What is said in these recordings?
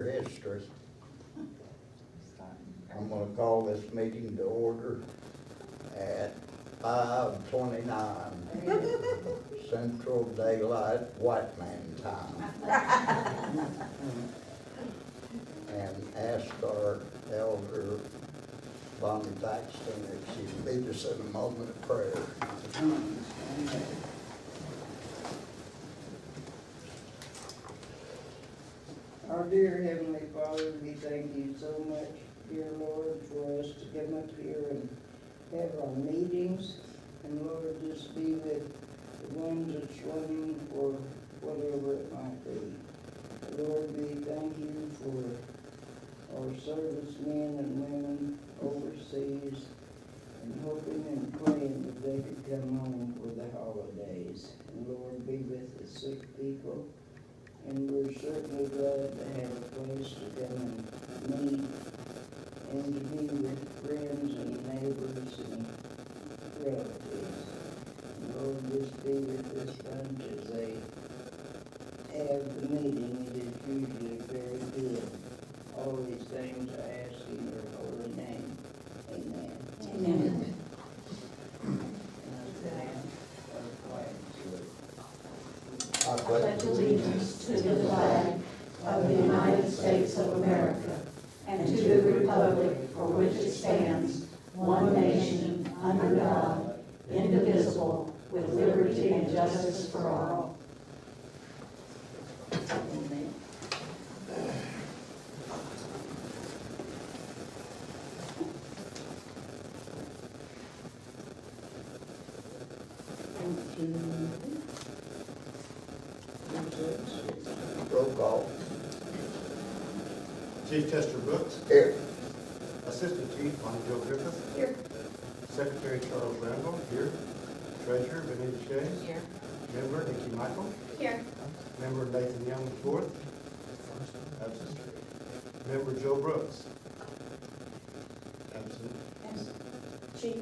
History. I'm going to call this meeting to order at 5:29 Central Daylight White Man Time. And ask our elder Bonnie Thaxton if she'd lead us in a moment of prayer. Our dear Heavenly Father, we thank you so much, dear Lord, for us to come up here and have our meetings. And Lord, just be with the ones that's running for whatever it might be. Lord, we thank you for our servicemen and women overseas and hoping and praying that they could come home for the holidays. And Lord, be with the sick people. And we're certainly glad to have a place to come and meet and to be with friends and neighbors and relatives. And Lord, just be with this bunch as they have the meeting. It is usually very good. All these things I ask in your holy name. Amen. Amen. I I pledge allegiance to the flag of the United States of America and to the republic for which it stands, one nation, under God, indivisible, with liberty and justice for all. Roll call. Chief Chester Brooks, Here. Assistant Chief Bonnie Jo Griffith. Here. Secretary Charles Randall, here. Treasurer Benita Shea. Here. Member Nikki Michael. Here. Member Nathan Young IV. Absent. Member Joe Brooks. Absent. Chief,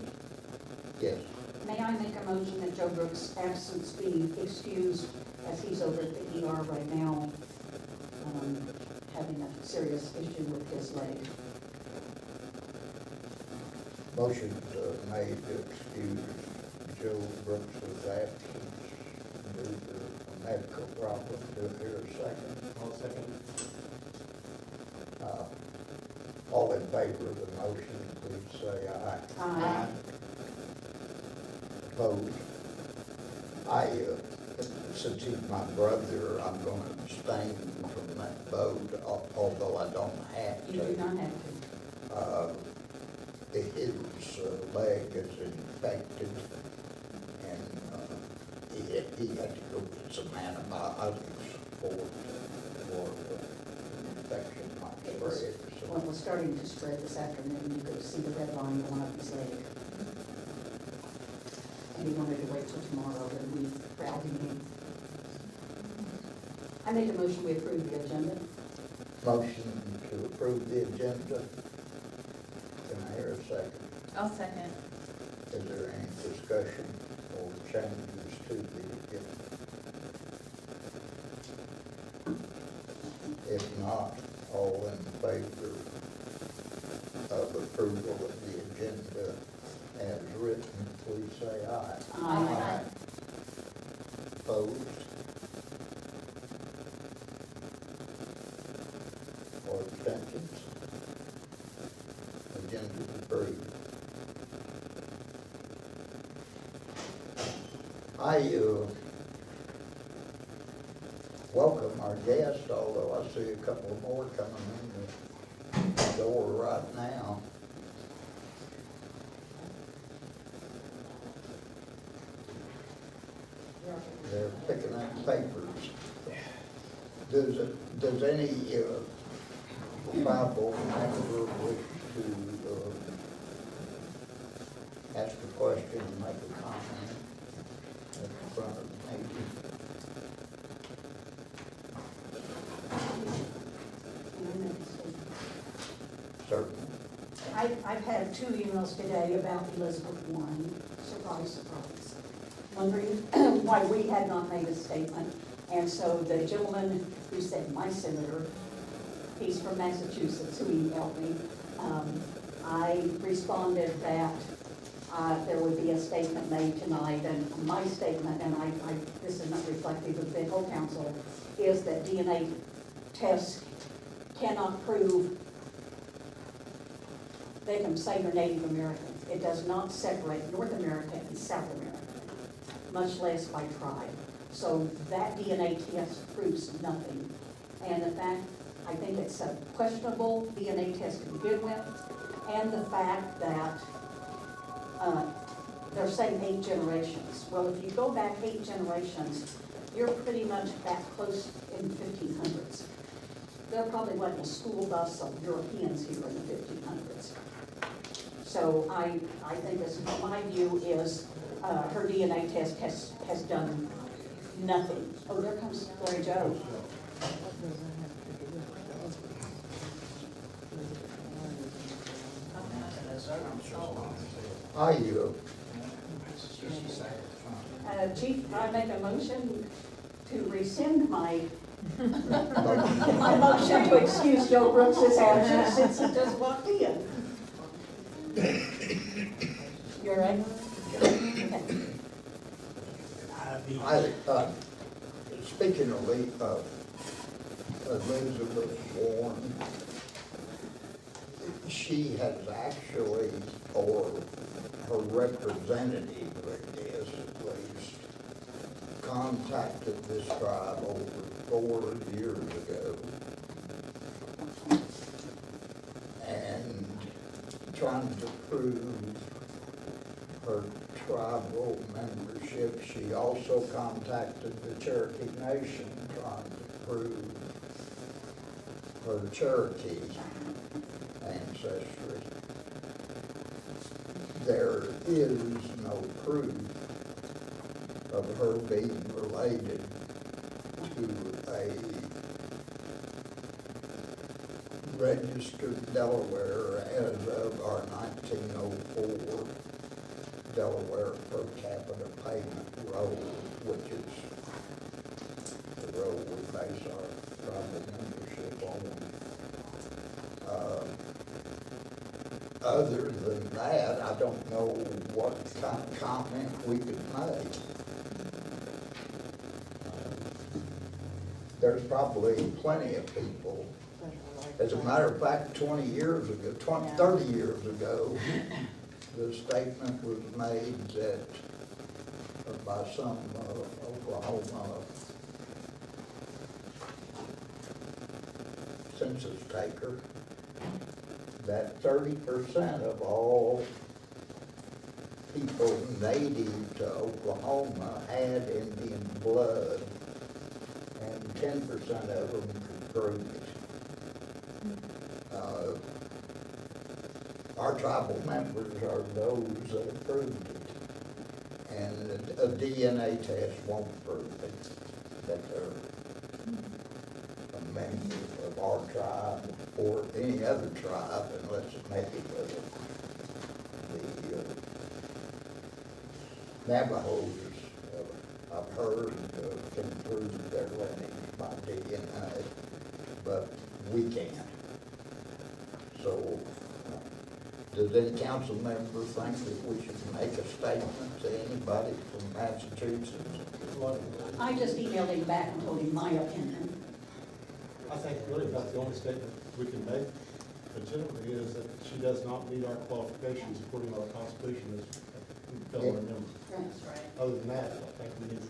Yes. May I make a motion that Joe Brooks' absence be excused as he's over at the ER right now, having a serious issue with his leg. Motion made to excuse Joe Brooks' absence due to a medical problem. Do I hear a second? All second. All in favor of the motion, please say aye. Aye. Opposed? Since he's my brother, I'm going to abstain from that vote, although I don't have to. You do not have to. His leg is infected, and he had to go get some antibiotics for infection not It was, spread. well, it was starting to spread this afternoon. You could see the red line going up his leg. And he wanted to wait till tomorrow, but we rallied him. I make a motion we approve the agenda. Motion to approve the agenda. Can I hear a second? I'll second. Is there any discussion or changes to the agenda? If not, all in favor of approval of the agenda as written, please say aye. Aye. Opposed? Or abstentions? Agenda is approved. I welcome our guests, although I see a couple more coming in the door right now. They're picking up papers. Does any tribal member wish to ask a question and make a comment at the front of the meeting? Certainly. I've had 2 emails today about Elizabeth Warren, surprise, surprise, wondering why we had not made a statement. And so the gentleman who said my senator he's from Massachusetts, who emailed me. I responded that there would be a statement made tonight, and my statement, and this is not reflective of the whole council, is that DNA tests cannot prove they can say you're Native American. It does not separate North America and South America, much less by tribe. So that DNA test proves nothing. And in fact, I think it's a questionable DNA test to begin with, and the fact that they're saying 8 generations. Well, if you go back 8 generations, you're pretty much that close in the 1500s. There probably wasn't a school bus of Europeans here in the 1500s. So I think this, my view is her DNA test has done nothing. Oh, there comes Larry Joe. I yield. Chief, I make a motion to rescind my my motion to excuse Joe Brooks's absence since he just walked in. You're right? Okay. Speaking of Elizabeth Warren, she has actually, or her representative, I guess at least, contacted this tribe over 4 years ago and trying to prove her tribal membership. She also contacted the Cherokee Nation trying to prove her Cherokee ancestry. There is no proof of her being related to a registered Delaware as of our 1904 Delaware per capita payment roll, which is the roll we base our tribal membership on. Other than that, I don't know what kind of comment we could make. There's probably plenty of people. As a matter of fact, 30 years ago, the statement was made that by some Oklahoma census taker, that 30% of all people native to Oklahoma had Indian blood, and 10% of them could prove it. Our tribal members are those that proved it, and a DNA test won't prove it, that they're a member of our tribe or any other tribe unless it's maybe the Navajos, I've heard, can prove their lineage by DNA, but we can't. So, does any council member think that we should make a statement to anybody from Massachusetts? I just emailed him back and told him my opinion. I think really about the only statement we can make legitimately is that she does not meet our qualifications according to our Constitution as a fellow member. That's right. Other than that, I think we need to.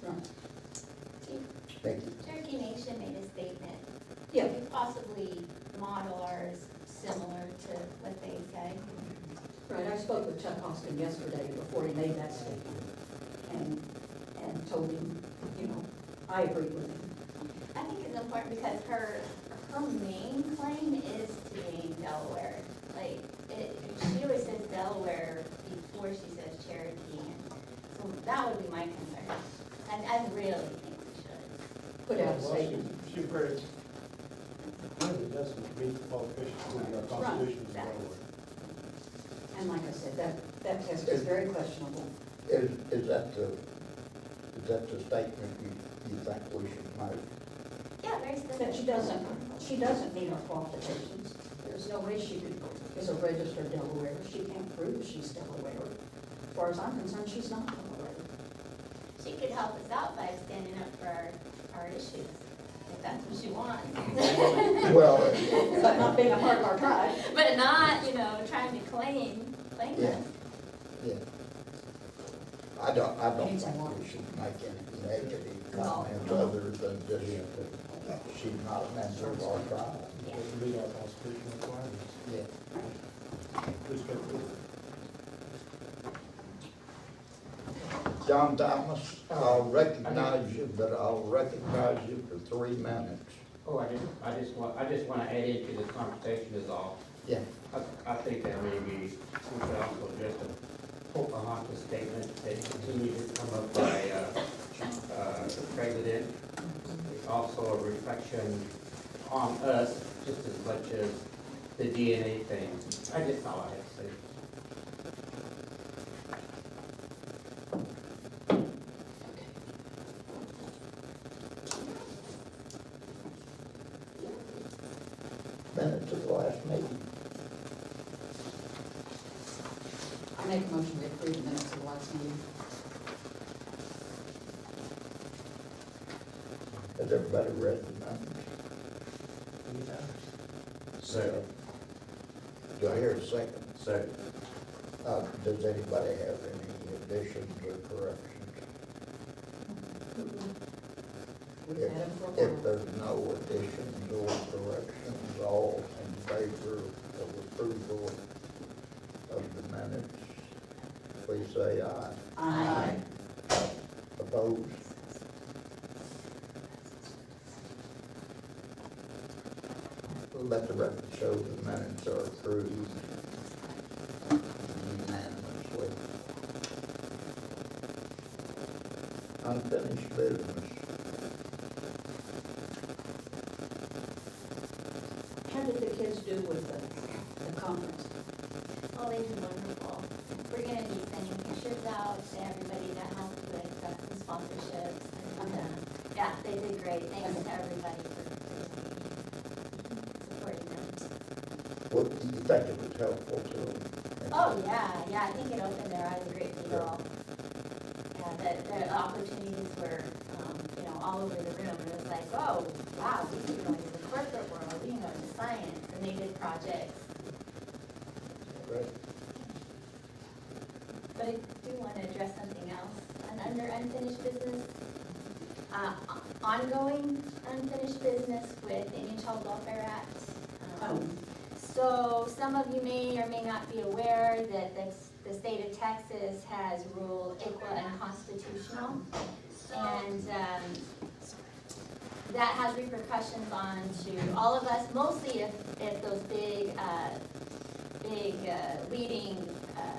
Right. Thank you. Cherokee Nation made a statement. Yeah. Could we possibly model ours similar to what they say? Right, I spoke with Chuck Austin yesterday before he made that statement, and told him, I agree with him. I think it's important because her main claim is to being Delaware. She always says Delaware before she says Cherokee, and so that would be my concern. And I really think we should. Put out a statement. She very, it doesn't meet the qualifications according to our Constitution as well. And like I said, that test is very questionable. Is that the statement you think we should make? Yeah, very But specific. she doesn't meet our qualifications. There's no way she could, is a registered Delaware. She can't prove she's Delaware. As far as I'm concerned, she's not Delaware. She could help us out by standing up for our issues, if that's what she wants. Well, But not being a part of our tribe. But not, trying to claim yeah, us. yeah. I don't think we should make any negative comments other than just that she's not a member of our tribe. Yeah. Doesn't meet our constitutional requirements. Yeah. Respectfully. John Thomas, I'll recognize you, but I'll recognize you for 3 minutes. Oh, I just want to add into this conversation is all. Yeah. I think that maybe we should also address the Pocahontas statement that continues to come up by, the president. It's also a reflection on us just as much as the DNA thing. I just all I have to say. Minutes of the last meeting. I make a motion to approve the minutes of the last meeting. Has everybody read the minutes? Second. Do I hear a second? Second. Does anybody have any additions or corrections? We've had them for a If while. there's no additions or corrections, all in favor of approval of the minutes, please say aye. Aye. Opposed? Let the record show the minutes are approved unanimously. Unfinished business. How did the kids do with the conference? Oh, they did wonderful. We're gonna be sending pictures out to everybody that helped with some sponsorships. And, yeah, they did great. Thanks to everybody for supporting them. What, do you think it was helpful to them? Oh, yeah, I think it opened their eyes a great deal. Yeah, the opportunities were, all over the room. It was like, oh, wow, we can go into the corporate world, we can go into science, and they did projects. Right. But I do want to address something else, and under unfinished business, ongoing unfinished business with the Indian Child Welfare Act. So some of you may or may not be aware that the state of Texas has ruled ICWA unconstitutional. And that has repercussions on to all of us, mostly if those big leading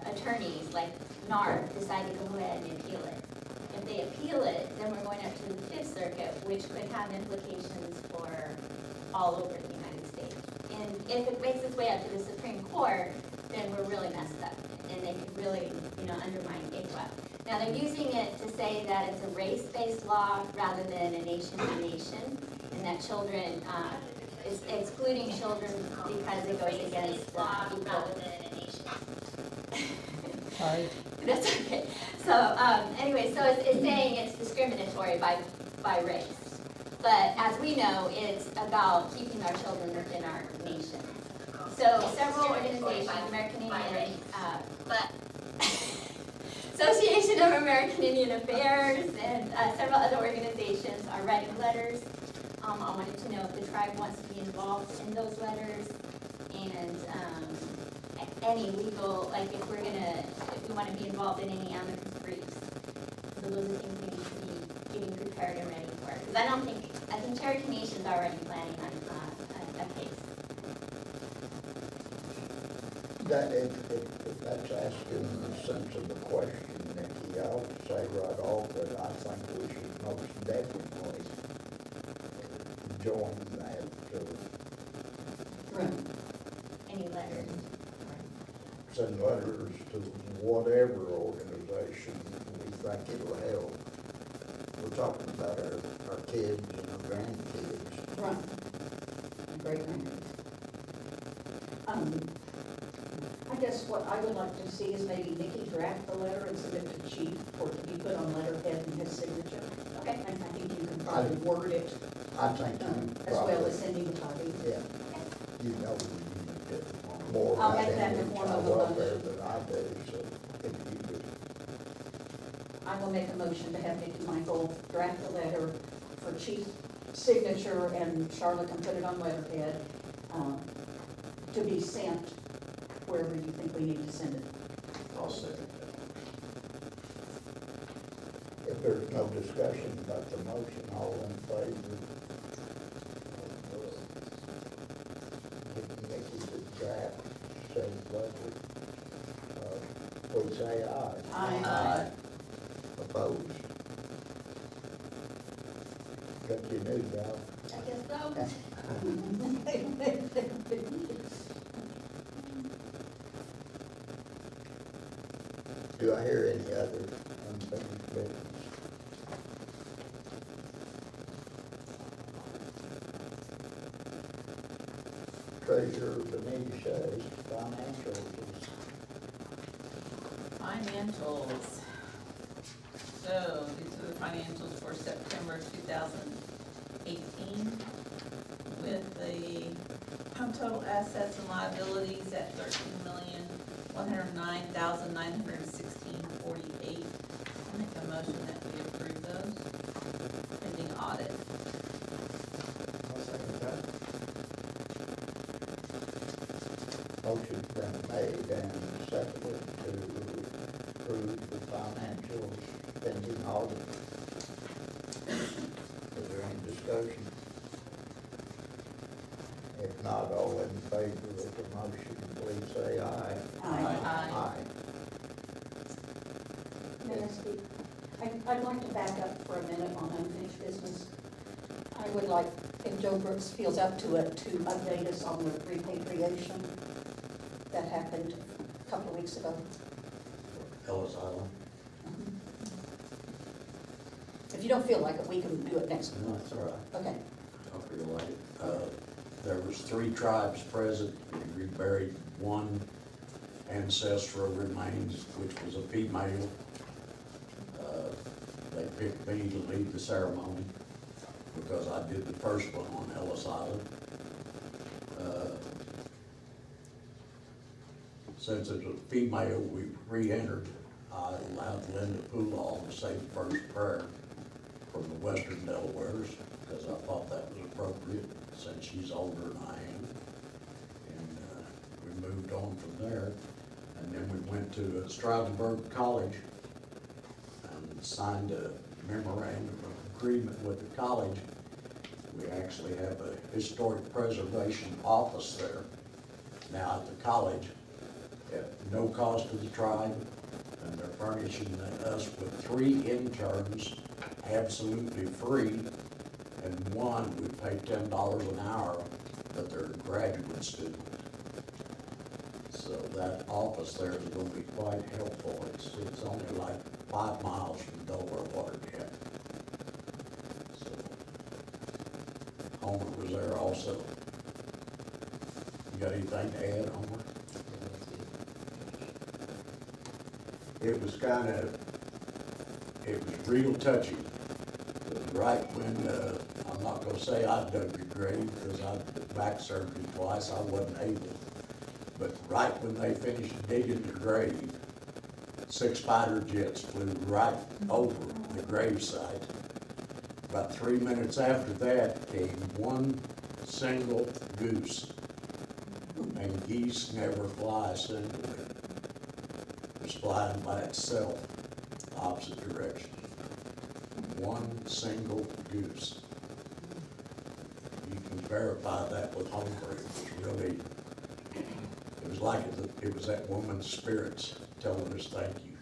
attorneys like NARC decide to go ahead and appeal it. If they appeal it, then we're going up to the Fifth Circuit, which could have implications for all over the United States. And if it makes its way up to the Supreme Court, then we're really messed up, and they could really, undermine ICWA. Now, they're using it to say that it's a race-based law rather than a nation-to-nation, and that children, is excluding children because it goes against law rather than a nation. Sorry. That's okay. So, anyway, so it's saying it's discriminatory by race. But as we know, it's about keeping our children within our nation. So several organizations, American Indian, Association of American Indian Affairs, and several other organizations are writing letters. I wanted to know if the tribe wants to be involved in those letters, and any legal, like if we want to be involved in any amicus briefs. So those are things we need to be getting prepared and ready for. Because I think Cherokee Nation's already planning on a case. That, if that's asking the sense of the question, Nikki, I'll say right off that I think we should most definitely join that, Right. Any letters. send letters to whatever organization we think it'll help. We're talking about our kids and our grandkids. Right. Great name. I guess what I would like to see is maybe Nikki draft the letter and send it to chief for it to be put on letterhead and his signature. Okay. And I think you can probably word it I think you as well probably, as sending the copy. yeah, you know, we need to more I'll about add that in the Indian form of child a welfare motion. than I do, so if you could, I will make a motion to have Nikki Michael draft the letter for chief signature and Charlotte can put it on letterhead, to be sent wherever you think we need to send it. I'll second if there's no discussion about the motion, all in favor? Giving Nikki the draft, says letter, please say aye. Aye. Opposed? Got your new job. I guess so. Do I hear any other unfinished business? Treasurer Benita says financials is Financials. So these are the financials for September 2018 with the total assets and liabilities at $13,109,916.48. I make a motion that we approve those pending audit. I'll second that. motion's been made and seconded to approve the financials pending audit. Is there any discussion? If not, all in favor of the motion, please say aye. Aye. May I speak? I'd like to back up for a minute on unfinished business. I would like, if Joe Brooks feels up to it, to update us on the repatriation that happened a couple of weeks ago. it. Ellis Island. If you don't feel like it, we can do it next No, month. it's all right. Okay. I feel like it. There was 3 tribes present. We reburied one ancestral remains, which was a female. They picked me to lead the ceremony because I did the first one on Ellis Island. Since it was a female, we re-entered. I allowed Linda Poolaw to say the first prayer from the western Delawares, because I thought that was appropriate, since she's older than I am. And we moved on from there, and then we went to Stroudsburg College and signed a memorandum of agreement with the college. We actually have a historic preservation office there now at the college, at no cost to the tribe, and they're furnishing us with 3 interns absolutely free, and one we pay $10 an hour, but they're a graduate student. So that office there is gonna be quite helpful. It's only like 5 miles from Delaware Water Gap. So Homer was there also. You got anything to add, Homer? It was it was real touchy. It was right when, I'm not gonna say I dug the grave, because I had back surgery twice, I wasn't able. But right when they finished digging the grave, 6 fighter jets flew right over the gravesite. About 3 minutes after that came one single goose. And geese never fly singly. It was flying by itself, opposite direction. One single goose. You can verify that with Homer. It was really, it was like it was that woman's spirits telling us thank you.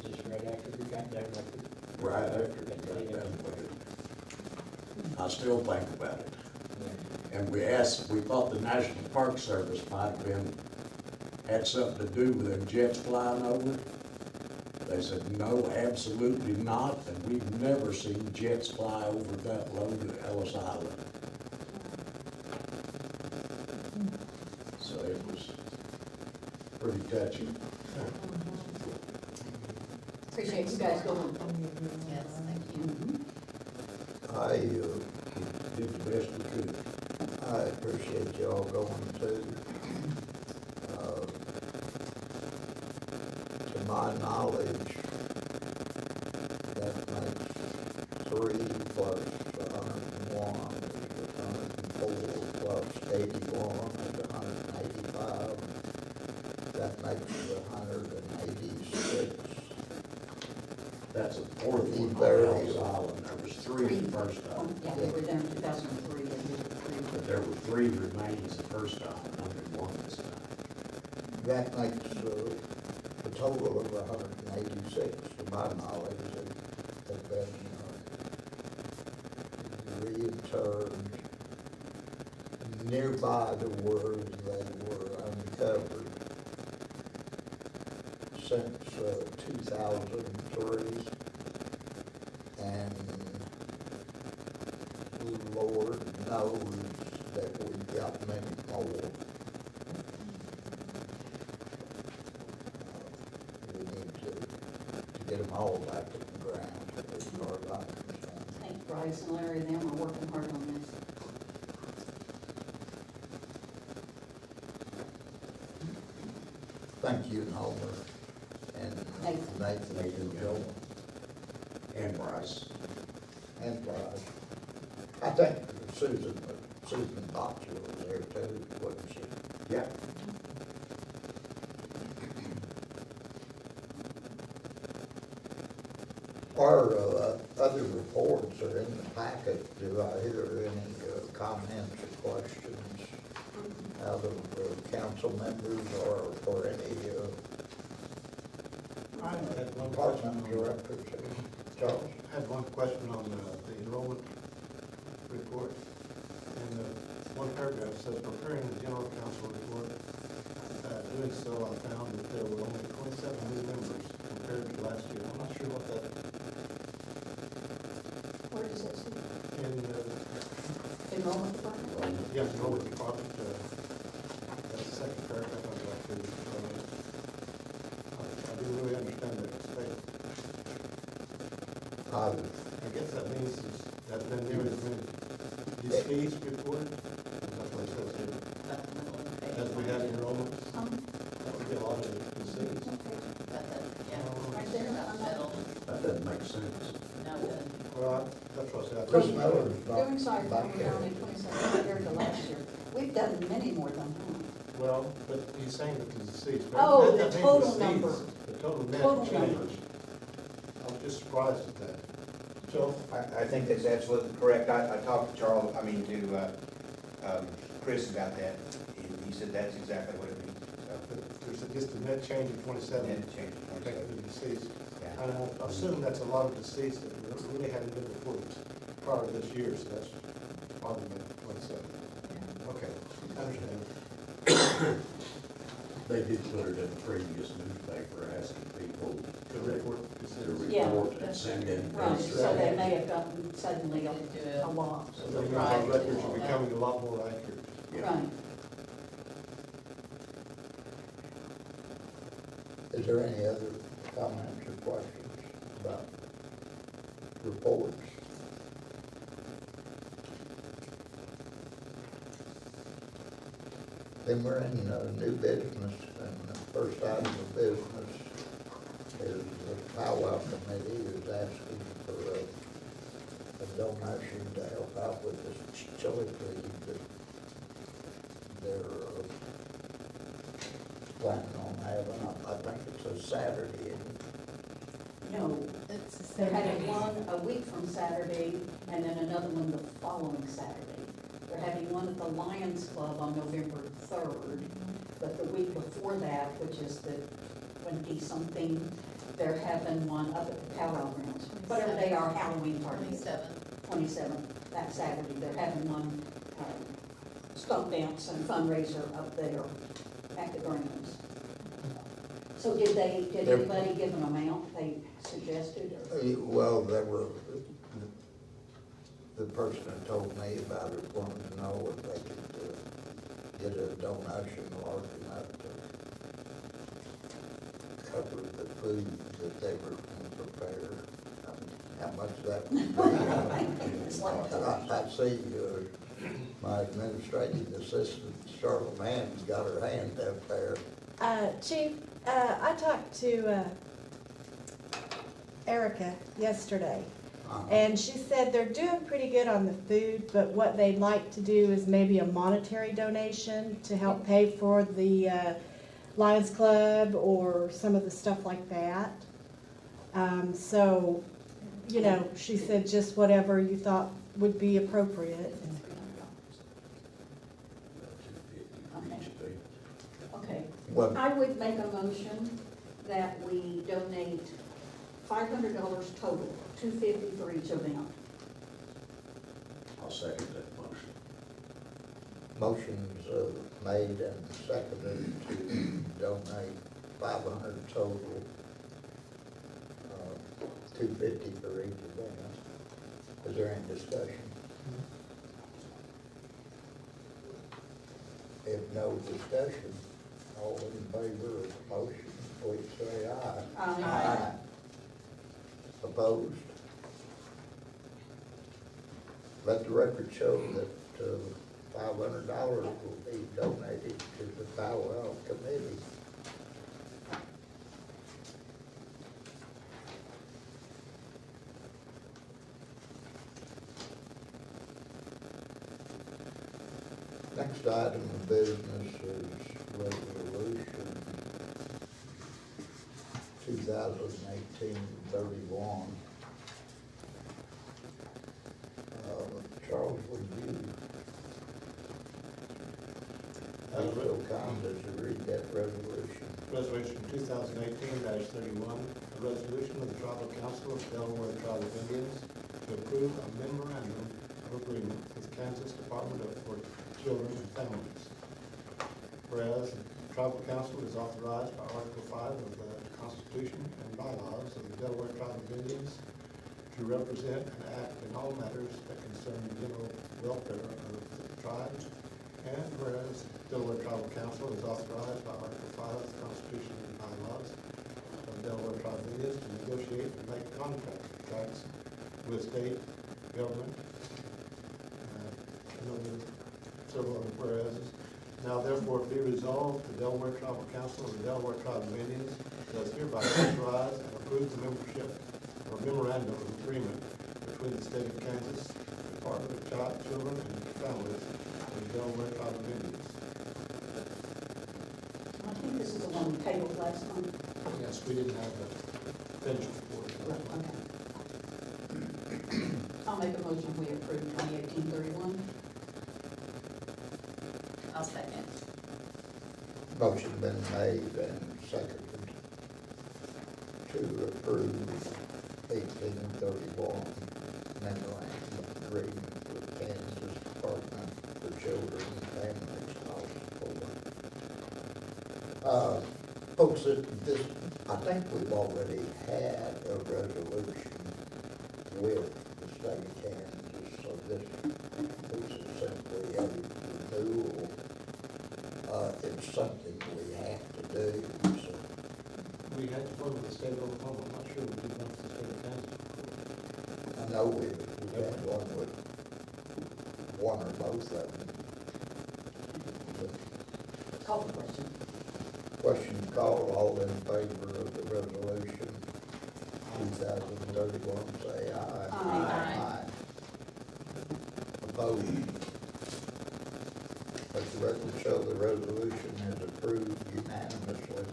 Just right after we got done with it. Right after they got done with it. I still think about it. And we thought the National Park Service might have had something to do with them jets flying over. They said, no, absolutely not, and we've never seen jets fly over that low to Ellis Island. so it was pretty touchy. Appreciate you guys going. Yes, thank you. I, Did the best we could. I appreciate y'all going too. To my knowledge, that makes 3 plus 101 is 104 plus 81 is 185. That makes 186. That's a fourth one on Very- Ellis Island. There was 3 the first time, Yeah, they were there in 2003, they did but there were 3 remains the first time, and only 1 this time. That makes a total of 186, to my knowledge, that have been reinterred nearby the where they were uncovered since 2003. And Lord knows that we've got many more. We need to get them all back in the ground, as far as I'm concerned. I think Bryce and Larry, them are working hard on this. Thank you, Homer, and Nathan. Nathan, Joe, And Bryce. and Bryce. I think Susan Botcher was there too, wasn't she? Yeah. Our other reports are in the packet. Do I hear any comments or questions out of council members or any I had one department question. directors? Charles? I had one question on the enrollment report. And one paragraph says, preparing the general council report. Doing so, I found that there were only 27 new members compared to last year. I'm not sure what that, Where does that say? in, Enrollment department? yeah, enrollment department, that second paragraph I'd like to, I didn't really understand that statement. I guess that means that there been as many deceased reported. That's what it says here. As we have enrollment, that would be a lot of deceased. Right there, That doesn't make sense. Well, that's what I said. Chris Miller's Doing sorry, not we're back there. only 27 compared to last year. We've done many more than that. Well, but he's saying that the deceased. Oh, that the means total deceased, number. The total Total net number. change. I was just surprised at that. Joe? I think that's absolutely correct. I talked to Charles, Chris about that, and he said that's exactly what it means. But there's just a net change of 27. Net change of 27. Affected the deceased. Yeah. And I assume that's a lot of deceased that really hadn't been reported prior to this year, so that's probably been 27. Okay, I understand. They did put it in the previous newspaper asking people The report is to Yeah, report and send in. Right, pictures. so they may have gotten suddenly a lot. So that means our records are becoming a lot more accurate. Yeah. Right. Is there any other comments or questions about reports? Then we're in new business, and the first item of business is the powwow committee is asking for a donation to help out with this chili feed that they're planning on having. I think it's a Saturday, isn't it? No, they're having one a week from Saturday and then another one the following Saturday. They're having one at the Lions Club on November 3rd, but the week before that, which is the 20-something, they're having one up at the powwow grounds. Whatever they are, Halloween party. 27th, that Saturday, they're having one skunk dance and fundraiser up there at the grounds. So did anybody give an amount they suggested or? Well, they were, the person that told me about it wanted to know if they could get a donation large enough to cover the food that they were going to prepare. How much that would be. I see my administrative assistant, Charlotte Mann's got her hand up there. Chief, I talked to Erica yesterday, and she said they're doing pretty good on the food, but what they'd like to do is maybe a monetary donation to help pay for the Lions Club or some of the stuff like that. So, you know, she said just whatever you thought would be appropriate. Okay, Well, I would make a motion that we donate $500 total, $250 for each of them. I'll second that motion. motion's made and seconded to donate 500 total, 250 for each of them. Is there any discussion? If no discussion, all in favor of the motion, please say aye. Aye. Opposed? Let the record show that $500 will be donated to the Powwow Committee. Next item of business is resolution 2018-31. Charles, would you be so kind as to read that resolution? Resolution 2018-31, a resolution of the Tribal Council of Delaware Tribe of Indians to approve a memorandum of agreement with Kansas Department for Children and Families. Whereas the Tribal Council is authorized by Article 5 of the Constitution and bylaws of the Delaware Tribe of Indians to represent and act in all matters that concern the general welfare of the tribe. And whereas Delaware Tribal Council is authorized by Article 5 of the Constitution and bylaws of the Delaware Tribe of Indians to negotiate and make contracts with state government, and several other whereases. Now therefore be resolved, the Delaware Tribal Council of the Delaware Tribe of Indians does hereby authorize and approve the membership or memorandum of agreement between the state of Kansas, Department of Children and Families, and the Delaware Tribe of Indians. I think this is the one we tabled last time. Yes, we didn't have a finished report. Okay. I'll make a motion, we approve 2018-31. I'll second. Motion been made and seconded to approve 1831 memorandum of agreement with Kansas Department for Children and Families, folks, this, I think we've already had a resolution with the state of Kansas, so this is simply a renewal. It's something we have to do, so. We had to one with the state of Oklahoma, I'm not sure we did one with the state of Kansas before. I know we've had one with one or both of them. Call the question. Question called, all in favor of the resolution 2031, say aye. Aye. Opposed? Let the record show the resolution is approved unanimously.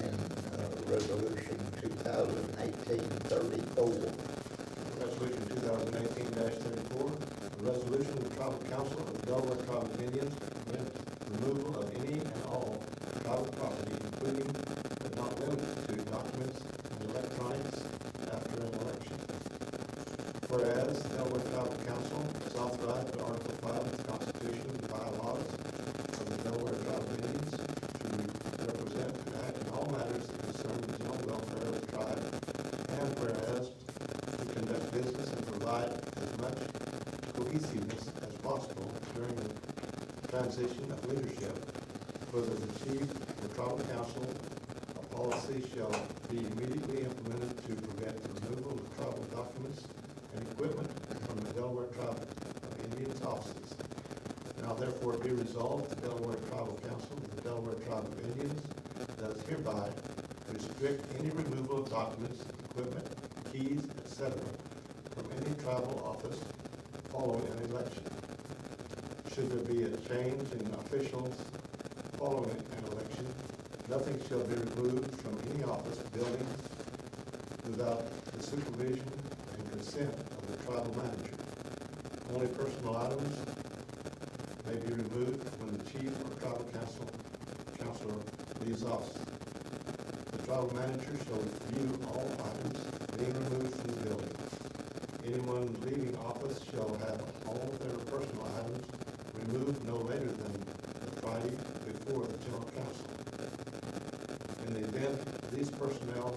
And resolution 2018-34. Resolution 2018-34, a resolution of the Tribal Council of the Delaware Tribe of Indians to prevent removal of any and all tribal property, including but not limited to documents and electronics after an election. Whereas the Delaware Tribal Council is authorized by Article 5 of the Constitution and bylaws of the Delaware Tribe of Indians to represent and act in all matters that concern the general welfare of the tribe, and whereas to conduct business and for during the transition of leadership, whether the chief or tribal council, a policy shall be immediately implemented to prevent the removal of tribal documents and equipment from the Delaware Tribe of Indians offices. Now therefore be resolved, the Delaware Tribal Council of the Delaware Tribe of Indians does hereby restrict any removal of documents, equipment, keys, etc. from any tribal office following an election. Should there be a change in officials following an election, nothing shall be removed from any office, building, without the supervision and consent of the tribal manager. Only personal items may be removed when the chief or tribal councilor leaves office. The tribal manager shall review all items being removed from the building. Anyone leaving office shall have all their personal items removed no later than the Friday before the general council. In the event these personal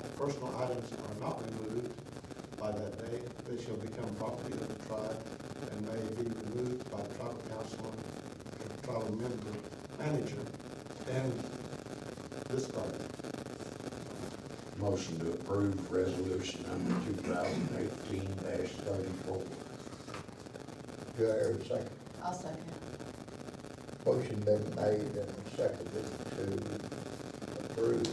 items are not removed by that day, they shall become property of the tribe and may be removed by tribal council or tribal manager and discarded. Motion to approve resolution number 2018-34. Do I hear a second? I'll second. Motion been made and seconded to approve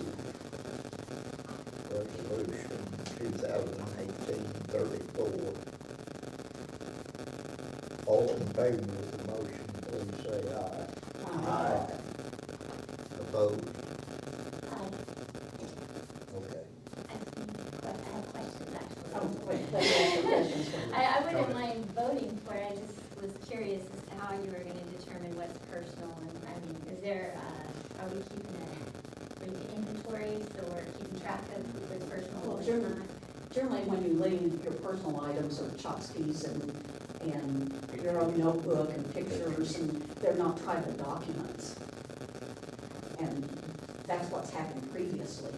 resolution 2018-34. All in favor of the motion, please say aye. Aye. Opposed? Okay. I have questions actually. Oh, wait, let's ask the questions. I wouldn't mind voting for it, I just was curious as to how you were gonna determine what's personal and, I mean, is there, are we keeping inventory, so we're keeping track of what's personal Well, and what's generally, not? generally when you leave your personal items or tchotchkes and your own notebook and pictures, and they're not tribal documents. And that's what's happened previously,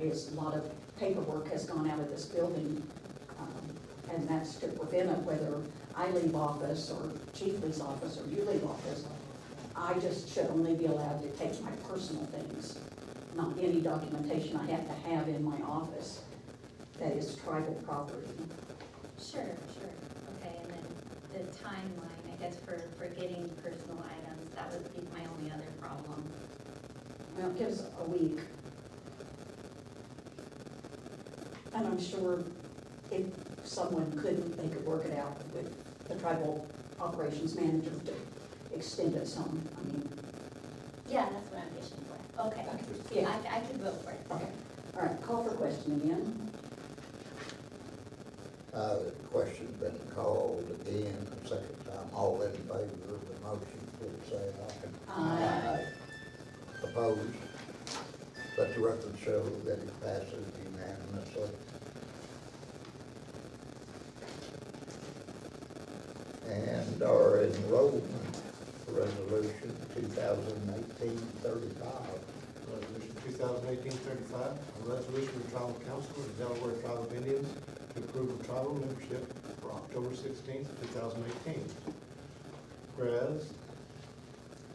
is a lot of paperwork has gone out of this building, and that's to prevent it, whether I leave office or chief leaves office or you leave office. I just should only be allowed to take my personal things, not any documentation I have to have in my office that is tribal property. Sure, okay, and then the timeline, I guess, for getting personal items, that would be my only other problem. Well, it gives a week. And I'm sure if someone couldn't, they could work it out with the tribal operations manager to extend it some. I mean, Yeah, that's what I'm fishing for, okay. Yeah. I could vote for it. okay. All right, call for question again. The question's been called again, the second time. All in favor of the motion, please say aye. Aye. Opposed? Let the record show that it passes unanimously. And our enrollment resolution 2018-35. Resolution 2018-35, a resolution of the Tribal Council of the Delaware Tribe of Indians to approve of tribal membership for October 16th, 2018. Whereas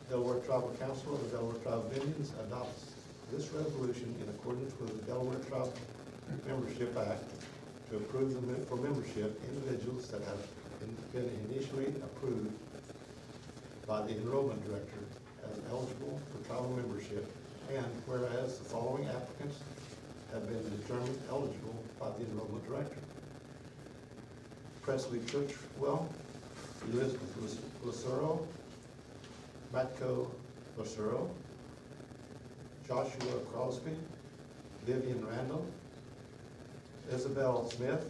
Delaware Tribal Council of the Delaware Tribe of Indians adopts this resolution in accordance with the Delaware Tribe Membership Act to approve for membership individuals that have been initially approved by the enrollment director as eligible for tribal membership, and whereas the following applicants have been determined eligible by the enrollment director: Presley Churchwell, Elizabeth Lucero, Matco Lucero, Joshua Crosby, Vivian Randall, Isabel Smith,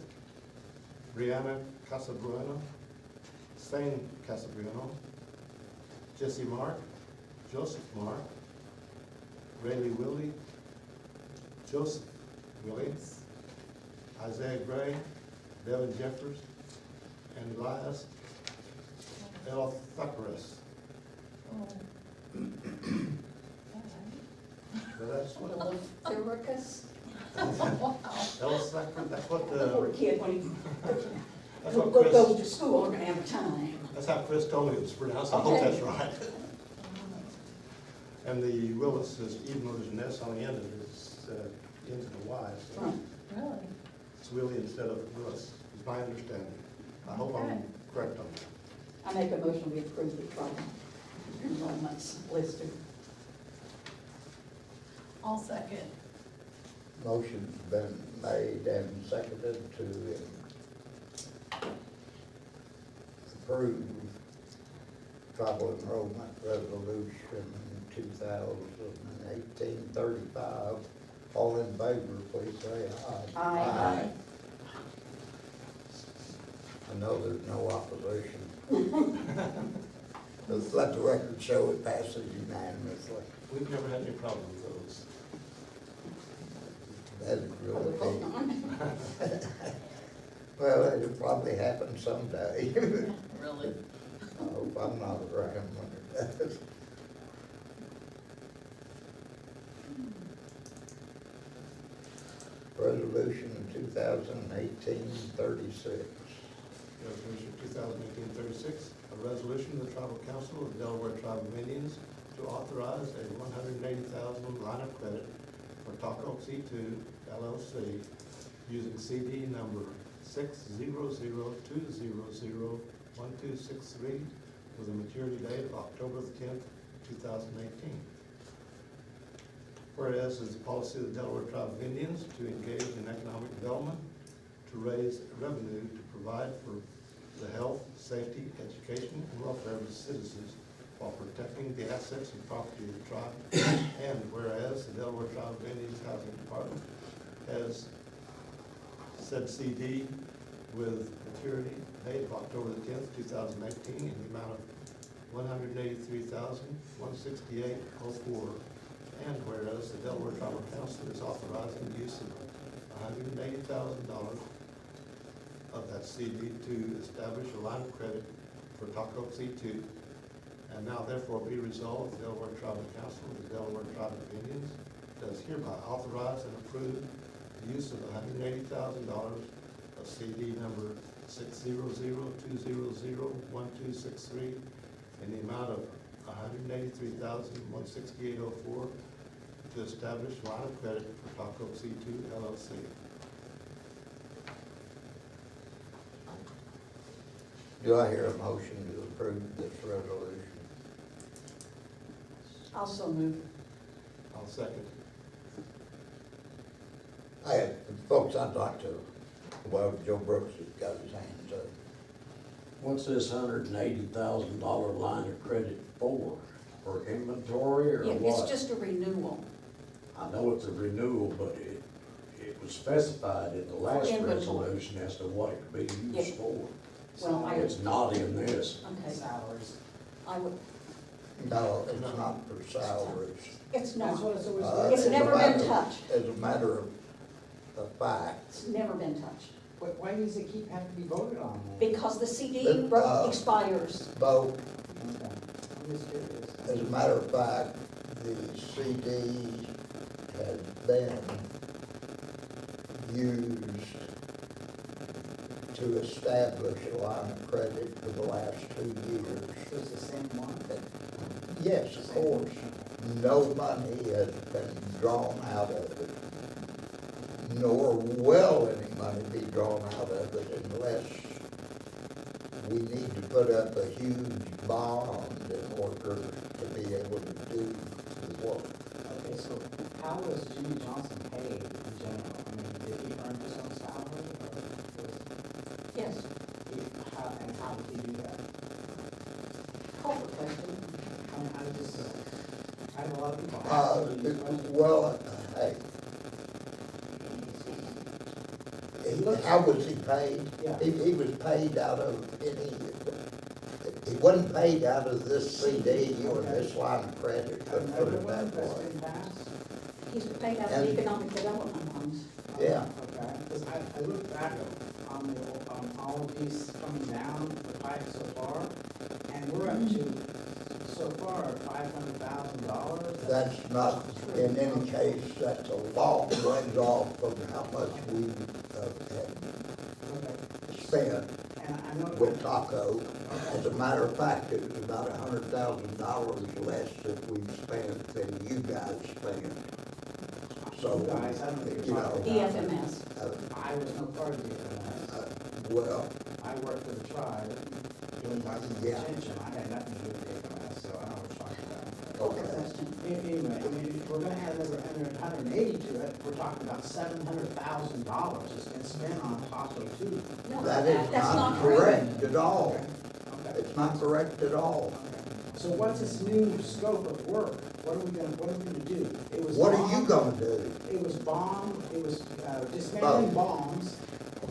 Brianna Casabueno, Spain Casabueno, Jesse Mark, Joseph Mark, Rayleigh Willie, Joseph Willie, Isaiah Gray, Devin Jeffers, and Elias L. Thackeray. So that's what Thuricus? Ellis Thacker, that's what The poor the, kid when he, That's who what go Chris, to school are gonna have a time. that's how Chris told me it was pronounced, I hope Okay. that's right. And the Willis is, even though there's an S on the end of it, it's, ends in a Y, so Right. Really? it's Willie instead of Willis, is my understanding. I hope I'm correct on that. I make a motion we approve the trial enrollments listed. I'll second. Motion's been made and seconded to approve tribal enrollment resolution 2018-35. All in favor, please say aye. Aye. I know there's no opposition. Let's let the record show it passes unanimously. We've never had any problem with those. That is really big. Well, it'll probably happen someday. Really? I hope I'm not around when it does. Resolution 2018-36. Resolution 2018-36, a resolution of the Tribal Council of the Delaware Tribe of Indians to authorize a $180,000 line of credit for Taco C2 LLC using CD number 600-200-123 with a maturity date of October the 10th, 2018. Whereas it's the policy of the Delaware Tribe of Indians to engage in economic development, to raise revenue, to provide for the health, safety, education, and welfare of its citizens while protecting the assets and property of the tribe. And whereas the Delaware Tribe of Indians Housing Department has said CD with maturity date of October the 10th, 2018 in the amount of $183,168.04. And whereas the Delaware Tribal Council is authorizing the use of $180,000 of that CD to establish a line of credit for Taco C2. And now therefore be resolved, the Delaware Tribal Council of the Delaware Tribe of Indians does hereby authorize and approve the use of $180,000 of CD number 600-200-1263 in the amount of $183,168.04 to establish line of credit for Taco C2 LLC. Do I hear a motion to approve this resolution? Also move. I'll second. Folks, I'd like to, well, Joe Brooks has got his hands up. What's this $180,000 line of credit for? For inventory or Yeah, what? it's just a renewal. I know it's a renewal, but it was specified in the last inventory. resolution as to what it could be used Yeah. for. Well, It's not in this. Okay. Salaries. I would, No, it's not for salaries. it's not. That's what it's always. It's As a never been matter- touched. As a matter of fact, It's never been touched. Why does it keep having to be voted on then? Because the CD But, expires. Bo, Okay, I'm just curious. as a matter of fact, the CD has been used to establish a line of credit for the last 2 years. So it's the same one? Yes, of course. No money has been drawn out of it, nor will any money be drawn out of it unless we need to put up a huge bond in order to be able to do the work. Okay, so how was Jimmy Johnson paid in general? I mean, did he earn his own salary or Yes. and how did he do that? Culvert question. I mean, I have a lot of people. Well, hey, how was he paid? Yeah. He was paid out of he wasn't paid out of this CD or this line of credit, let's put Another it one that that's way. been passed? He's paid out of And- economic development funds. Yeah. Okay, because I looked back on all of these coming down the pipe so far, and we're up to, so far, $500,000. That's not, in any case, that's a long ways off from how much we had Okay. spent I know. with Taco. As a matter of fact, it was about $100,000 less that we spent than you guys spent. So, Guys, I don't think you you're know, talking about. EFMS. I was no part of the FMS. well, I worked for the tribe doing environmental Yeah. detention. I had nothing to do with the FMS, so I don't know what you're talking about. okay. Question. Anyway, I mean, if we're gonna have another 180 to it, we're talking about $700,000 that's been spent on Taco too. No, That is that's not true. correct at all. Okay. It's not correct at all. So what's this new scope of work? What are we gonna do? It was What are bomb- you gonna do? It was dismantling Bo. bombs.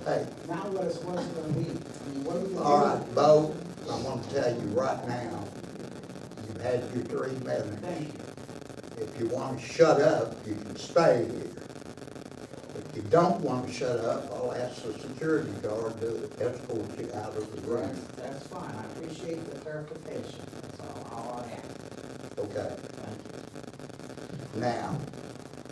Hey, Now what's it gonna be? I mean, what are we gonna do? all right, Bo, I'm gonna tell you right now, you've had your 3 minutes. Thank you. If you wanna shut up, you can stay here. If you don't wanna shut up, I'll ask the security guard to escort you out of the room. That's fine. I appreciate the clarification. That's all I have. Okay, Thank you. now,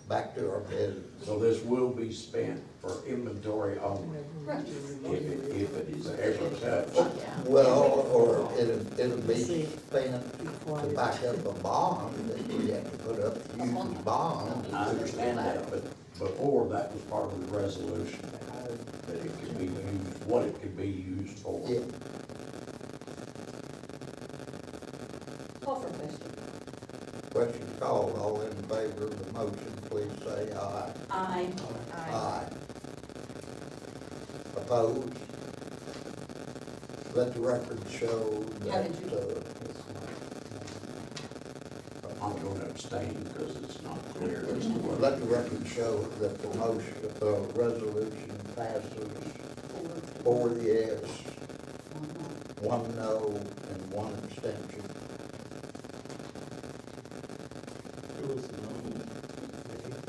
back to our business. So this will be spent for inventory only, Right. if it is ever touched. Well, or it'll be spent to back up a bond that we have to put up to use the bond. I understand that, but before, that was part of the resolution, that it could be used, what it could be used for. Yeah, Call for question. question called, all in favor of the motion, please say aye. Aye. Aye. Opposed? Let the record show How that, did you- I'm going to abstain because it's not clear as to what. let the record show that the motion, resolution passes 4 yes, 1 no, and 1 abstention. Who was the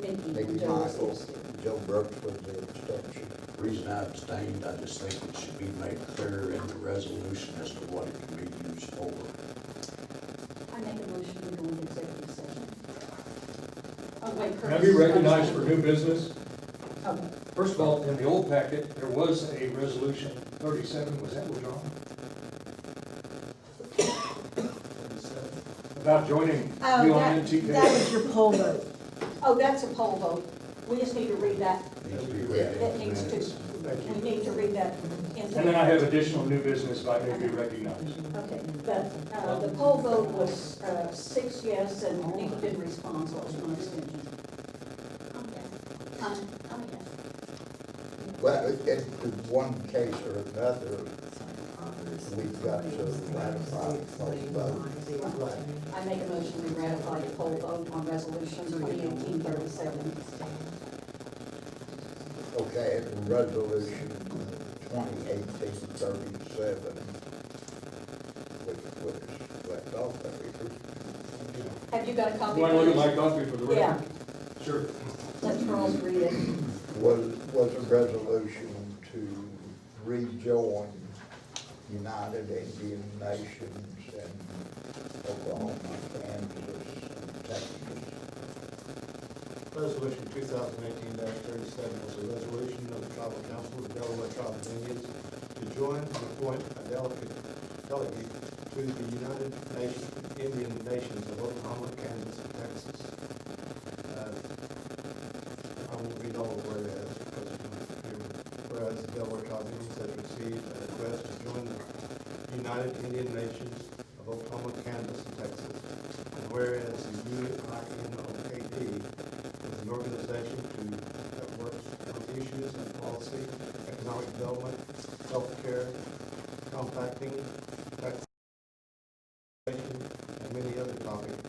Nikki Mickey and Joe Michael, assisted. Joe Brooks was the abstention. The reason I abstained, I just think it should be made clear in the resolution as to what it can be used for. I make a motion to go into executive session. Oh, wait, Can I be recognized for new business? Okay. First of all, in the old packet, there was a resolution 37, was that withdrawn? About joining Oh, UINTK. that was your poll vote. Oh, that's a poll vote. We just need to read that. Needs to be read It in needs minutes. to, we need to read that into. And then I have additional new business if I may be recognized. Okay, but the poll vote was 6 yes and Nikki didn't respond, so it was 1 abstention. Well, in one case or another, we've got to ratify both votes. I make a motion to ratify the poll vote on resolution 2018-37. Okay, and resolution 2018-37, which was left off there. Have you got a copy? Want to look at my copy for the record? Yeah, Sure. let Charles read it. Was a resolution to rejoin United Indian Nations and Oklahoma, Kansas, and Texas. Resolution 2018-37 is a resolution of the Tribal Council of Delaware Tribe of Indians to join and appoint a delegate to the United Nations, Indian Nations of Oklahoma, Kansas, and Texas. I won't read all of where it is, because whereas the Delaware Tribe of Indians has received a request to join the United Indian Nations of Oklahoma, Kansas, and Texas, and whereas the UINOKT is an organization that works on issues of policy, economic development, healthcare, compacting, taxation, and many other topics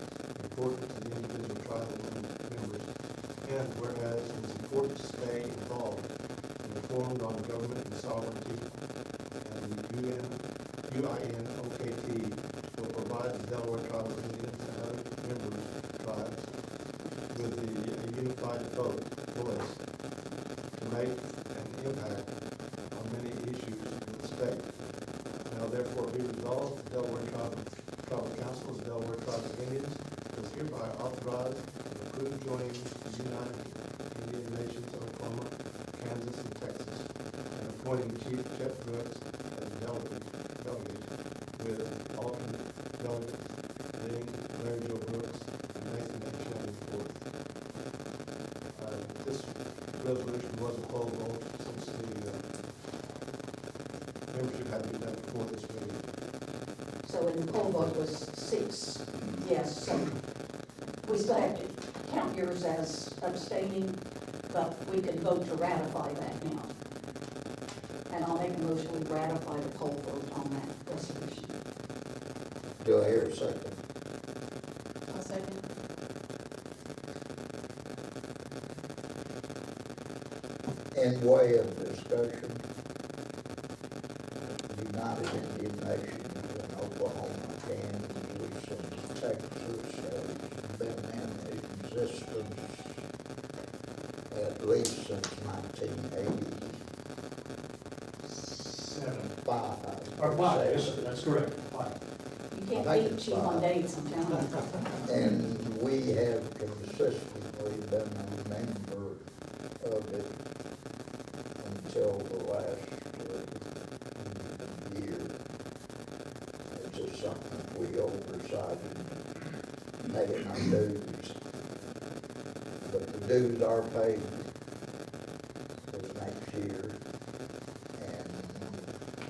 important to the individual tribal members. And whereas it is important to stay involved and informed on government and sovereignty, and the UINOKT will provide the Delaware Tribe of Indians and other member tribes with a unified voice to make an impact on many issues in the state. Now therefore be resolved, the Delaware Tribal Council of the Delaware Tribe of Indians is hereby authorized and approved joining the United Indian Nations of Oklahoma, Kansas, and Texas, and appointing Chief Jeff Brooks as delegate with alternate delegates being Mary Jo Brooks and Nathan H. Shelby Ford. This resolution was a poll vote since the membership had to be done before this meeting. So in the poll vote was 6 yes, so we still have to count yours as abstaining, but we can vote to ratify that now. And I'll make a motion we ratify the poll vote on that resolution. Do I hear a second? I'll second. In way of discussion, United Indian Nations in Oklahoma, Kansas, and Texas has been in existence at least since 1985. Or five, yes, that's correct, five. You can't I think beat it's chief on fine. dates, I'm telling you. And we have consistently been a member of it until the last year. It's just something we oversighted, paying our dues. But the dues are paid this next year, and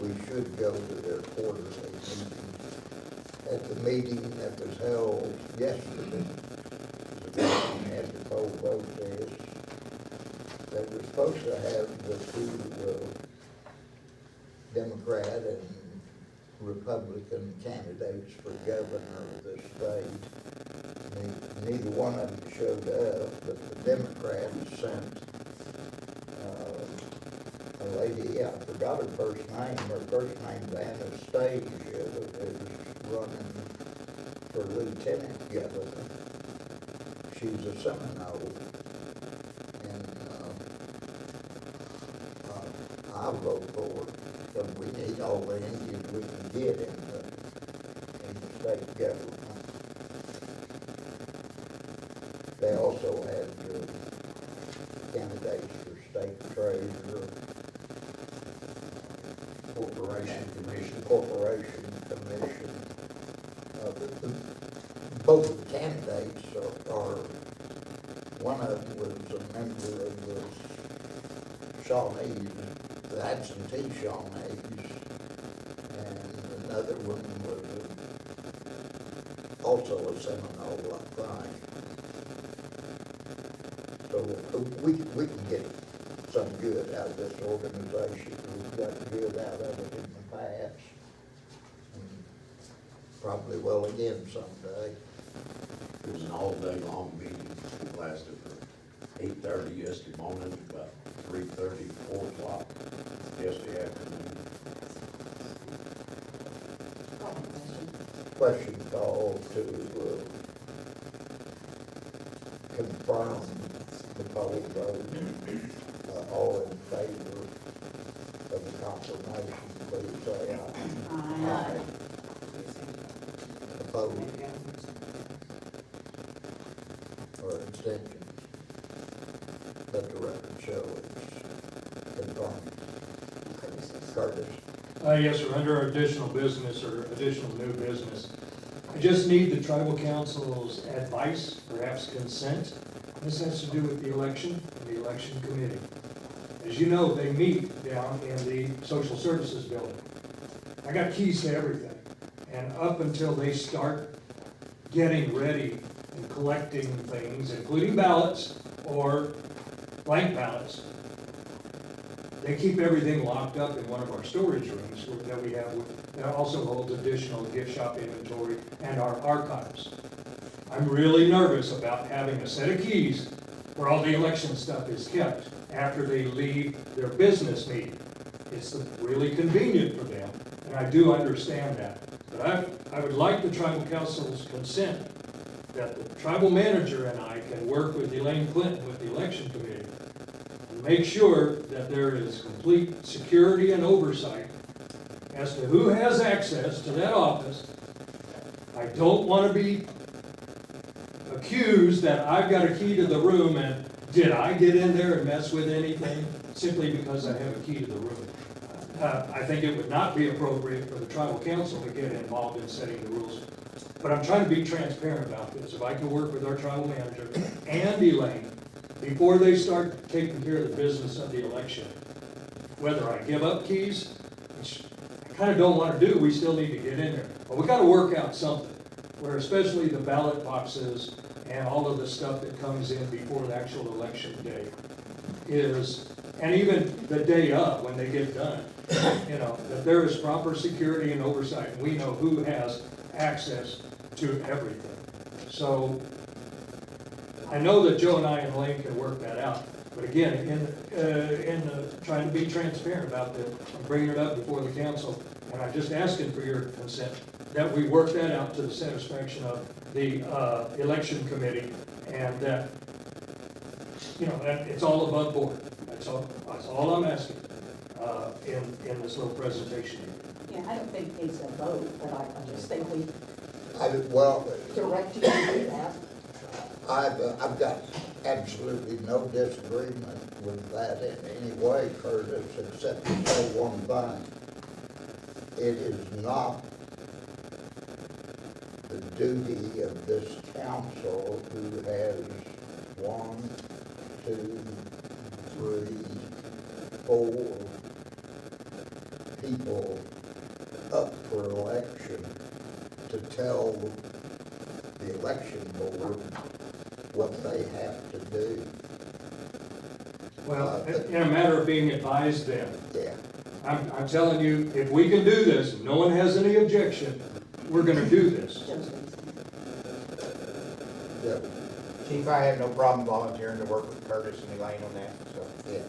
we should go to their quarterly meeting. At the meeting that was held yesterday, the meeting at the poll vote is, that we're supposed to have the two Democrat and Republican candidates for governor of the state. Neither one of them showed up, but the Democrats sent a lady, I forgot her first name, name's Anastasia, is running for lieutenant governor. She's a Seminole, and I vote for her, because we need all the Indians we can get in the state government. They also had candidates for state treasurer, corporation commission. Both of the candidates are, one of them was a member of the Shawnees, the absentee Shawnees, and another one was also a Seminole, I think. So we can get some good out of this organization. We've got good out of it in the past. And probably will again someday. It was an all-day-long meeting. It lasted from 8:30 yesterday morning to about 3:30, 4 o'clock yesterday afternoon. Question called to confirm the poll vote. All in favor of the confirmation, please say aye. Aye. Opposed? Or abstentions? Let the record show it's confirmed. Curtis? Yes, sir, under additional business or additional new business, I just need the tribal council's advice, perhaps consent. This has to do with the election and the election committee. As you know, they meet down in the social services building. I got keys to everything, and up until they start getting ready and collecting things, including ballots or blank ballots, they keep everything locked up in one of our storage rooms that we have, that also holds additional gift shop inventory and our archives. I'm really nervous about having a set of keys where all the election stuff is kept after they leave their business meeting. It's really convenient for them, and I do understand that. But I would like the tribal council's consent that the tribal manager and I can work with Elaine Clinton with the election committee and make sure that there is complete security and oversight as to who has access to that office. I don't want to be accused that I've got a key to the room and did I get in there and mess with anything simply because I have a key to the room? I think it would not be appropriate for the tribal council to get involved in setting the rules. But I'm trying to be transparent about this. If I can work with our tribal manager and Elaine before they start taking care of the business of the election, whether I give up keys, which I kind of don't want to do, we still need to get in there. But we got to work out something where especially the ballot boxes and all of the stuff that comes in before the actual election day is, and even the day of when they get done, that there is proper security and oversight. We know who has access to everything. So I know that Joe and I and Elaine can work that out. But again, trying to be transparent about this, I'm bringing it up before the council, and I'm just asking for your consent that we work that out to the satisfaction of the election committee, and that, that it's all above board. That's all I'm asking in this little presentation here. Yeah, I don't think it needs a vote, but I just think we Well, direct you to do that. I've got absolutely no disagreement with that in any way, Curtis, except to say one thing. It is not the duty of this council, who has 1, 2, 3, 4 people up for election, to tell the election board what they have to do. Well, in a matter of being advised then, Yeah. I'm telling you, if we can do this, no one has any objection, we're gonna do this. Yeah. Chief, I have no problem volunteering to work with Curtis and Elaine on that, so. Yeah.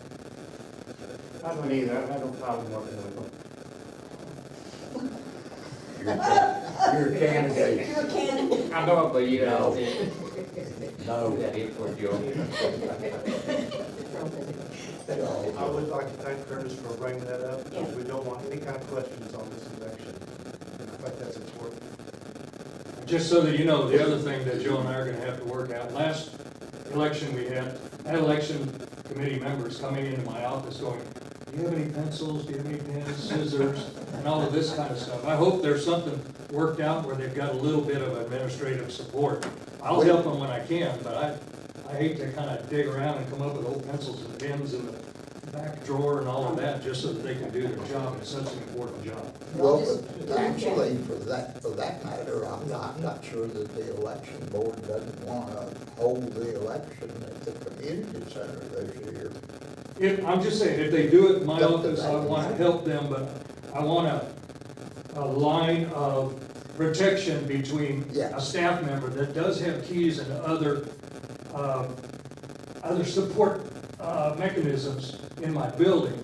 I don't either, I have no problem working with them. You're a candidate. You're a candidate. I know, but you know. No. That is for Joe. I would like to thank Curtis for bringing that up, Yeah. because we don't want any kind of questions on this election. And I think that's important. Just so that you know, the other thing that Joe and I are gonna have to work out, last election we had election committee members coming into my office going, do you have any pencils, do you have any pens, scissors, and all of this kind of stuff. I hope there's something worked out where they've got a little bit of administrative support. I'll help them when I can, but I hate to kind of dig around and come up with old pencils and pens in the back drawer and all of that, just so that they can do their job. It's such an important job. Well, but actually, for that matter, I'm not sure that the election board doesn't want to hold the election at the community center this year. I'm just saying, if they do it in my office, I want to help them, but I want a line of protection between Yeah. a staff member that does have keys and other support mechanisms in my building,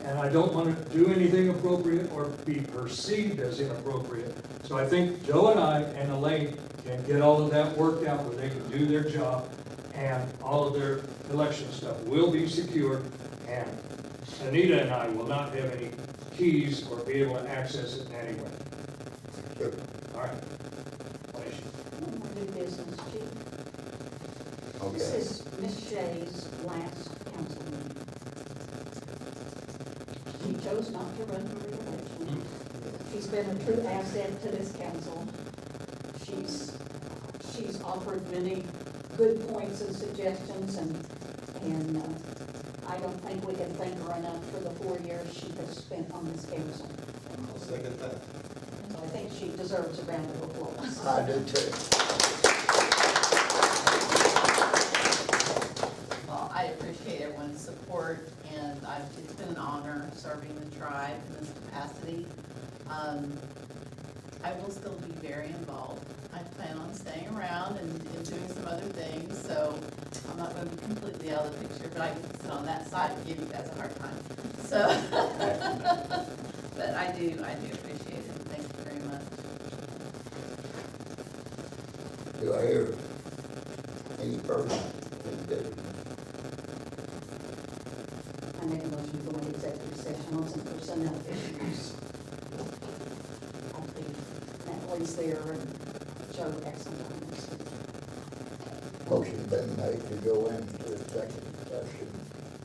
and I don't want to do anything appropriate or be perceived as inappropriate. So I think Joe and I and Elaine can get all of that worked out where they can do their job, and all of their election stuff will be secure, and Anita and I will not have any keys or be able to access it in any way. Sure. All right. Thank you. One more new business, Chief. This Okay. is Ms. Shay's last council meeting. She chose not to run for re-election. She's been a true asset to this council. She's offered many good points and suggestions, and I don't think we can thank her enough for the 4 years she has spent on this council. I'll second that. So I think she deserves a round of applause. I do too. Well, I appreciate everyone's support, and it's been an honor serving the tribe in this capacity. I will still be very involved. I plan on staying around and doing some other things, so I'm not going to be completely out of the picture, but I can sit on that side and give you guys a hard time. So, but I do appreciate it. Thank you very much. Do I hear any further? I make a motion to go into executive session on some personnel issues. I think Natalie's there and Joe excellent on this. Motion been made to go into executive session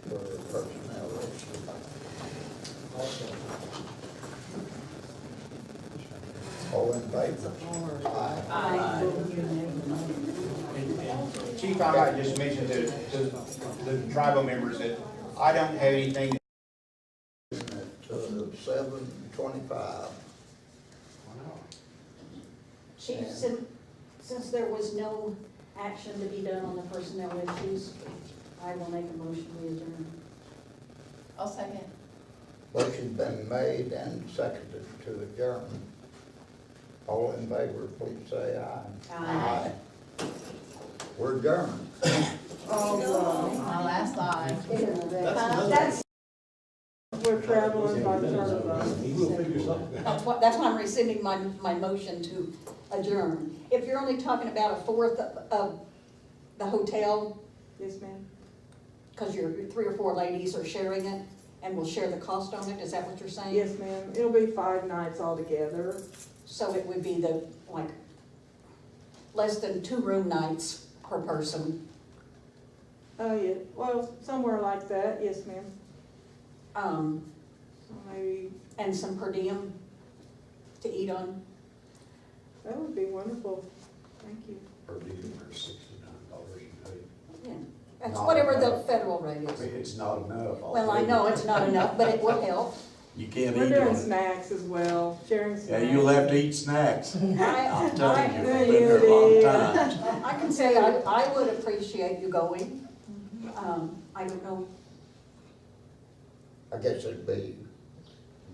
for personnel issues. favor? Aye. And Chief, I might just mention to the tribal members that I don't have anything To 7:25. Chief, since there was no action to be done on the personnel issues, I will make a motion we adjourn. I'll second. Motion's been made and seconded to adjourn. All in favor, please say aye. Aye. We're adjourned. My last lie. That's, We're traveling by charter bus. that's why I'm rescinding my motion to adjourn. If you're only talking about a fourth of the hotel, Yes, ma'am. because your 3 or 4 ladies are sharing it, and will share the cost on it, is that what you're saying? Yes, ma'am. It'll be 5 nights altogether. So it would be less than 2 room nights per person. Oh, yeah, well, somewhere like that, yes, ma'am. So maybe, And some per diem to eat on. that would be wonderful. Thank you. Per diem for $69 a day. Yeah, that's Not whatever the enough. federal rate I mean, is. it's not enough. I'll Well, I tell know you. it's not enough, but it will help. You can't We're eat doing on it. snacks as well, sharing Yeah, snacks. you'll have to eat snacks. I'm telling you, I- I've been there a long Yeah. time. I can say I would appreciate you going. I don't know, I guess it'd be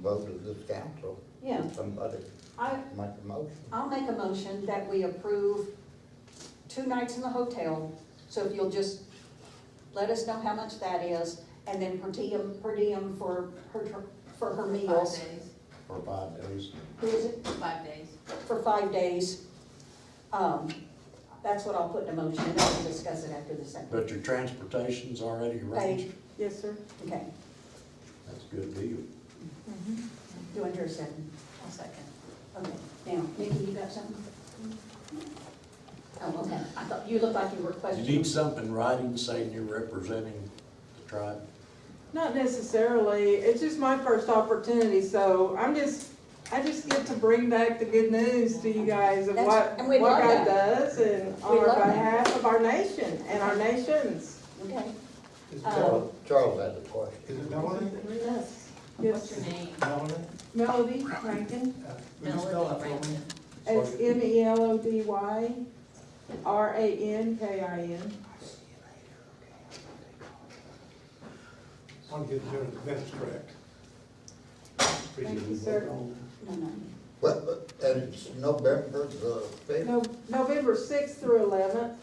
vote of this council. yeah, Somebody I, make a motion. I'll make a motion that we approve 2 nights in the hotel. So if you'll just let us know how much that is, and then per diem for her meals. 5 days. For 5 days. Who is it? 5 days. For 5 days. That's what I'll put in a motion, and then we'll discuss it after the second. But your transportation's already arranged? Paid. Yes, sir. Okay, That's a good deal. do I hear a second? I'll second. Okay, now, Nikki, you got something? Oh, okay, I thought, you looked like you were You questioning. need something in writing saying you're representing the tribe? Not necessarily, it's just my first opportunity, so I just get to bring back the good news to you guys of That's- and we'd what love God that. does and We'd on love that. behalf of our nation and our nations. Okay, Is Charles has a question. it Melanie? What's Yes, your name? Melanie? Melody Rankin, Will you spell that for me? it's MELODY RANKIN. I'll get your minutes correct. Thank you, sir. no, no. Well, and it's November the 5th. No, November 6th through 11th,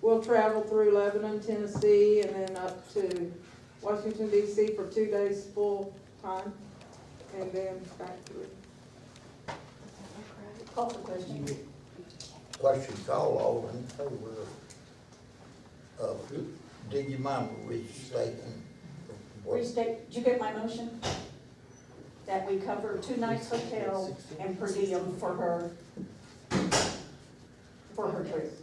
we'll travel through Lebanon, Tennessee, and then up to Washington DC for 2 days full time, and then back through. Call for question. Question call, all in favor of, do you mind restating? Restate, did you get my motion? That we cover 2 nights hotel and per diem for her trip.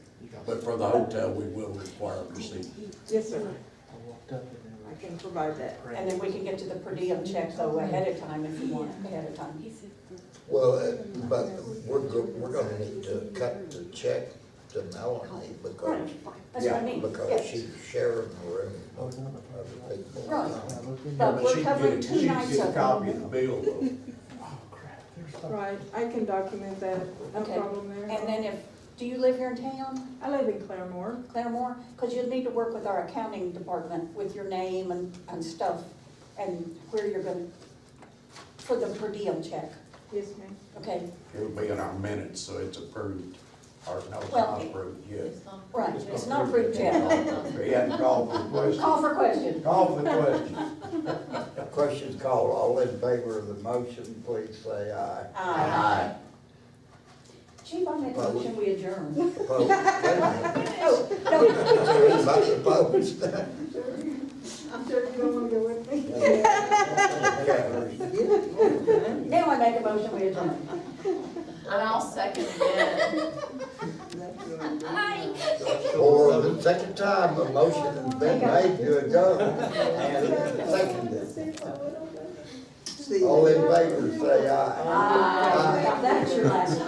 But for the hotel, we will require a receipt. Yes, sir. I can provide that. And then we can get to the per diem check though ahead of time if you want, ahead of time. Well, but we're gonna need to cut the check to Melanie because, That's what I mean, because yes. she's sharing the room with other people. Right. Yeah, But we're she can covering get- 2 she can nights get a of copy it. of the bill, though. Right, I can document that, no Okay. problem there. And then do you live here in town, I live in Claremore. Claremore? Because you'll need to work with our accounting department with your name and stuff and where you're going, for the per diem check, Yes, ma'am. okay? It'll be in our minutes, so it's approved, or no, it's Well, not approved yet. It's not- Right, it's not approved yet. He hadn't called for the question. Call for question. Call for the question. Questions called, all in favor of the motion, please say aye. Aye. Chief, I make a motion, we adjourn. Opposed? Wait a minute. Oh, no, Anybody opposed? I'm sure you don't want to go with me. now I make a motion, we adjourn. And I'll second again. For the second time, a motion has been made to adjourn and seconded. All in favor, say aye. Aye. That's your last.